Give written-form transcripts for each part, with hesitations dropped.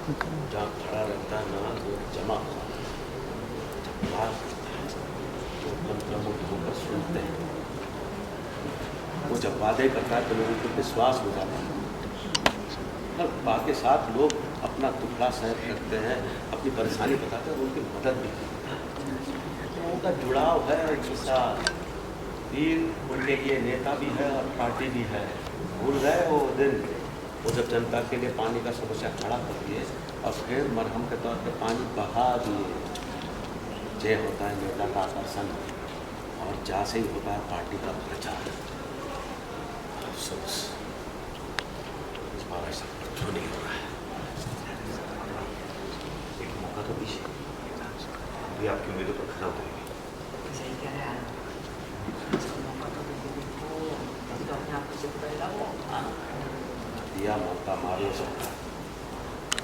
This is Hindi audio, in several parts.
जहाँ खड़ा रहता है ना वो जमा हुआ जब बात जो मंत्रमुग्ध होकर सुनते हैं, वो जब वादे करता है तो लोगों को विश्वास हो जाता है और बाकी साथ लोग अपना दुखड़ा सहन करते हैं, अपनी परेशानी बताते हैं, उनकी मदद भी करते हैं। लोगों का जुड़ाव है उनके साथ, वीर उनके लिए नेता भी है और पार्टी भी है। भूल गए वो दिन वो जब जनता के लिए पानी का समस्या खड़ा कर दिए और फिर मरहम के तौर पे पानी बहा दिए। जय होता है नेता का आकर्षण और जा से ही होता है पार्टी का प्रचार। अफसोस इस बार ऐसा कुछ नहीं हो रहा है। एक मौका तो पीछे अभी आपकी उम्मीदों पर खरा उतरेगी। सही कह रहे हैं, इसको मौका तो दे दे तो तभी तो अपने आप को सिद्ध करेगा वो। दिया मौका मारो सबका।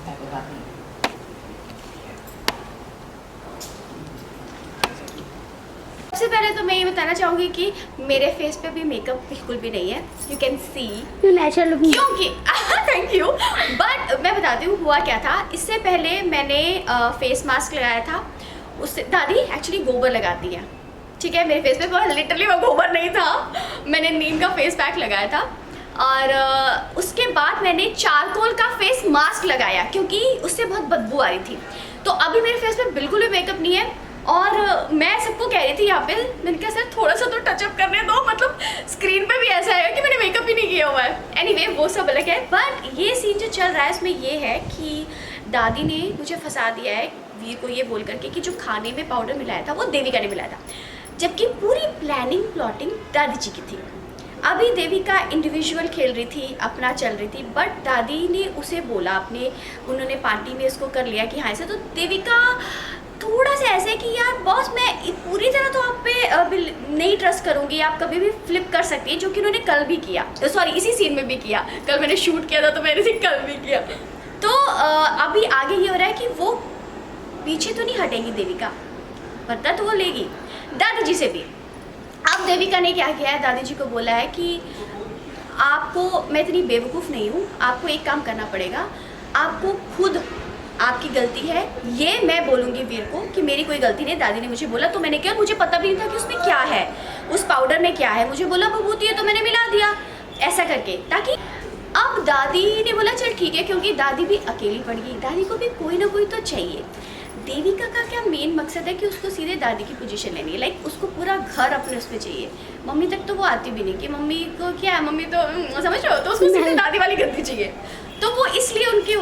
कोई बात नहीं। सबसे पहले तो मैं ये बताना चाहूँगी कि मेरे फेस पे भी मेकअप बिल्कुल भी नहीं है, you can see natural look क्योंकि थैंक यू। बट मैं बताती हूँ हुआ क्या था। इससे पहले मैंने फेस मास्क लगाया था, उससे दादी एक्चुअली गोबर लगाती है, ठीक है। मेरे फेस पे पर लिटरली वो गोबर नहीं था, मैंने नीम का फेस पैक लगाया था और उसके बाद मैंने चारकोल का फेस मास्क लगाया क्योंकि उससे बहुत बदबू आ रही थी। तो अभी मेरे फेस पे बिल्कुल भी मेकअप नहीं है और मैं सबको कह रही थी यहाँ पे, मैंने कहा सर थोड़ा सा तो टचअप करने दो, मतलब स्क्रीन पे भी ऐसा है कि मैंने मेकअप ही नहीं किया हुआ है। एनीवे वो सब अलग है। बट ये सीन जो चल रहा है इसमें ये है कि दादी ने मुझे फंसा दिया है वीर को ये बोल करके कि जो खाने में पाउडर मिलाया था वो देविका ने मिलाया था, जबकि पूरी प्लानिंग प्लॉटिंग दादी जी की थी। अभी देविका इंडिविजुअल खेल रही थी, अपना चल रही थी, बट दादी ने उसे बोला अपने, उन्होंने पार्टी में इसको कर लिया कि हाँ ऐसे। तो देविका थोड़ा सा ऐसे कि यार बॉस मैं पूरी तरह तो आप पे नहीं ट्रस्ट करूँगी, आप कभी भी फ्लिप कर सकती है, जो कि उन्होंने कल भी किया। सॉरी इसी सीन में भी किया, कल मैंने शूट किया था तो मैंने कल भी किया। तो अभी आगे ये हो रहा है कि वो पीछे तो नहीं हटेगी देविका, बदला तो वो लेगी दादी जी से भी। अब देविका ने क्या किया है, दादी जी को बोला है कि आपको, मैं इतनी बेवकूफ़ नहीं हूँ, आपको एक काम करना पड़ेगा, आपको खुद आपकी गलती है ये मैं बोलूँगी वीर को कि मेरी कोई गलती नहीं, दादी ने मुझे बोला तो मैंने किया, मुझे पता भी नहीं था कि उसमें क्या है, उस पाउडर में क्या है, मुझे बोला विभूति है तो मैंने मिला दिया ऐसा करके, ताकि अब दादी ने बोला चल ठीक है, क्योंकि दादी भी अकेली पड़ गई, दादी को भी कोई ना कोई तो चाहिए। देविका का क्या मेन मकसद है कि उसको सीधे दादी की पोजीशन लेनी है, लाइक उसको पूरा घर अपने उस पर चाहिए। मम्मी तक तो वो आती भी नहीं कि मम्मी को क्या है, मम्मी तो समझ रहे हो, तो उसको सीधे दादी वाली गलती चाहिए। तो वो इसलिए उनकी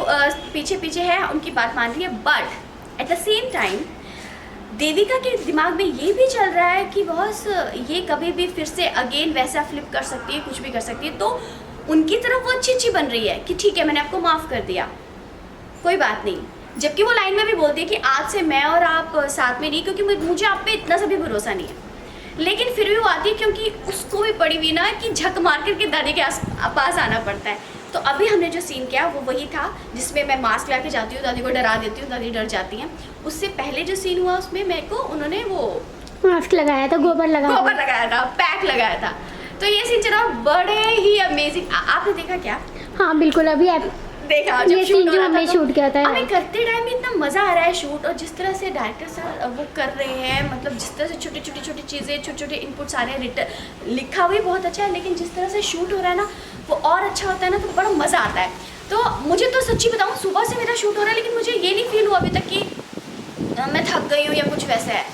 पीछे पीछे है, उनकी बात मान रही है। But at the same time Devika के दिमाग में ये भी चल रहा है कि बॉस ये कभी भी फिर से अगेन वैसा फ्लिप कर सकती है, कुछ भी कर सकती है। तो उनकी तरफ वो अच्छी अच्छी बन रही है कि ठीक है मैंने आपको माफ़ कर दिया, कोई बात नहीं, जबकि वो लाइन में भी बोलती है कि आज से मैं और आप साथ में नहीं, क्योंकि मुझे आप पे इतना सा भी भरोसा नहीं है। लेकिन फिर भी वो आती है क्योंकि उसको भी पड़ी हुई ना कि झक मार करके दादी के पास आना पड़ता है। तो अभी हमने जो सीन किया वो वही था जिसमें मैं मास्क ला के जाती हूँ, दादी को डरा देती हूँ, दादी डर जाती हैं। उससे पहले जो सीन हुआ उसमें मेरे को उन्होंने वो मास्क लगाया था, गोबर लगाया था, पैक लगाया था। तो ये सीन चला बड़े ही अमेजिंग। आपने देखा क्या? हाँ बिल्कुल, अभी आप देखा ये सीन जो हमने शूट किया था, हमें करते टाइम इतना मज़ा आ रहा है शूट, और जिस तरह से डायरेक्टर सर वो कर रहे हैं, मतलब जिस तरह से छोटी छोटी चीज़ें, छोटे छोटे इनपुट्स आ रहे हैं, लिखा हुआ बहुत अच्छा है, लेकिन जिस तरह से शूट हो रहा है ना वो और अच्छा होता है ना, तो बड़ा मज़ा आता है। तो मुझे तो सच्ची बताऊँ सुबह से मेरा शूट हो रहा है, लेकिन मुझे ये नहीं फील हुआ अभी तक कि मैं थक गई हूँ या कुछ वैसा है।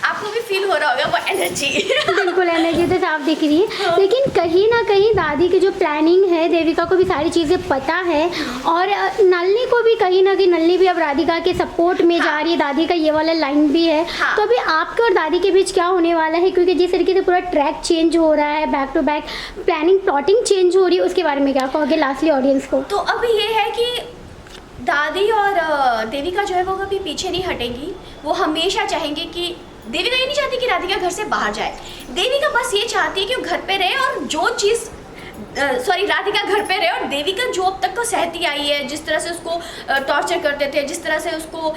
आपको भी फील हो रहा होगा वो एनर्जी। बिल्कुल एनर्जी तो साफ दिख रही है। लेकिन कहीं ना कहीं दादी की जो प्लानिंग है, देविका को भी सारी चीज़ें पता है, और नलिनी को भी कहीं ना कहीं, नलिनी भी अब राधिका के सपोर्ट में जा रही है, दादी का ये वाला लाइन भी है। तो अभी आपके और दादी के बीच क्या होने वाला है, क्योंकि जिस तरीके से पूरा ट्रैक चेंज हो रहा है, back to back planning plotting change हो रही है, उसके बारे में क्या कहोगे लास्टली ऑडियंस को? तो अभी ये है कि दादी और देविका जो है वो कभी पीछे नहीं हटेंगी, वो हमेशा चाहेंगे कि देविका ये नहीं चाहती कि राधिका घर से बाहर जाए, देविका बस ये चाहती है कि वो घर पे रहे, और जो चीज़ राधिका घर पे रहे, और देविका जो अब तक को सहती आई है, जिस तरह से उसको टॉर्चर करते थे, जिस तरह से उसको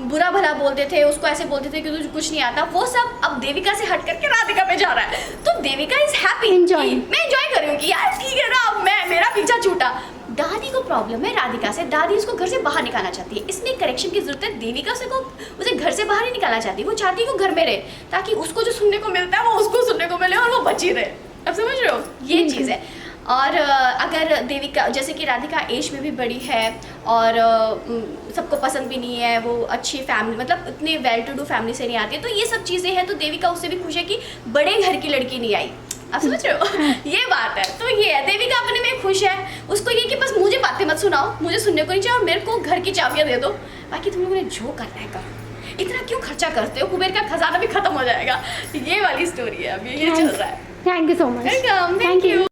बुरा भला बोलते थे, उसको ऐसे बोलते थे कि तुझे कुछ नहीं आता, वो सब अब देविका से हट करके राधिका पे जा रहा है। तो देविका इज हैप्पी, मैं एंजॉय करूँगी यार, ठीक है ना, अब मैं मेरा पीछा छूटा। दादी को प्रॉब्लम है राधिका से, दादी उसको घर से बाहर निकालना चाहती है। इसमें करेक्शन की जरूरत है। देविका से को उसे घर से बाहर ही निकालना चाहती है, वो चाहती है वो घर में रहे ताकि उसको जो सुनने को मिलता है वो उसको सुनने को मिले और वो बची रहे। अब समझ रहे हो, ये चीज़ है। और अगर देविका जैसे कि राधिका एज में भी बड़ी है और सबको पसंद भी नहीं है, वो अच्छी फैमिली मतलब इतनी वेल टू डू फैमिली से नहीं आती है, तो ये सब चीज़ें हैं। तो देविका उससे भी खुश है कि बड़े घर की लड़की नहीं आई। आप समझ रहे हो, ये बात है। तो ये है, देविका अपने में खुश है। उसको ये कि बस मुझे बातें मत सुनाओ, मुझे सुनने को नहीं चाहिए और मेरे को घर की चाबियाँ दे दो, बाकी तुम लोगों ने जो करना है करो। इतना क्यों खर्चा करते हो, कुबेर का खजाना भी खत्म हो जाएगा। ये वाली स्टोरी है, अभी ये चल रहा है। Thank you so much. Welcome, thank you.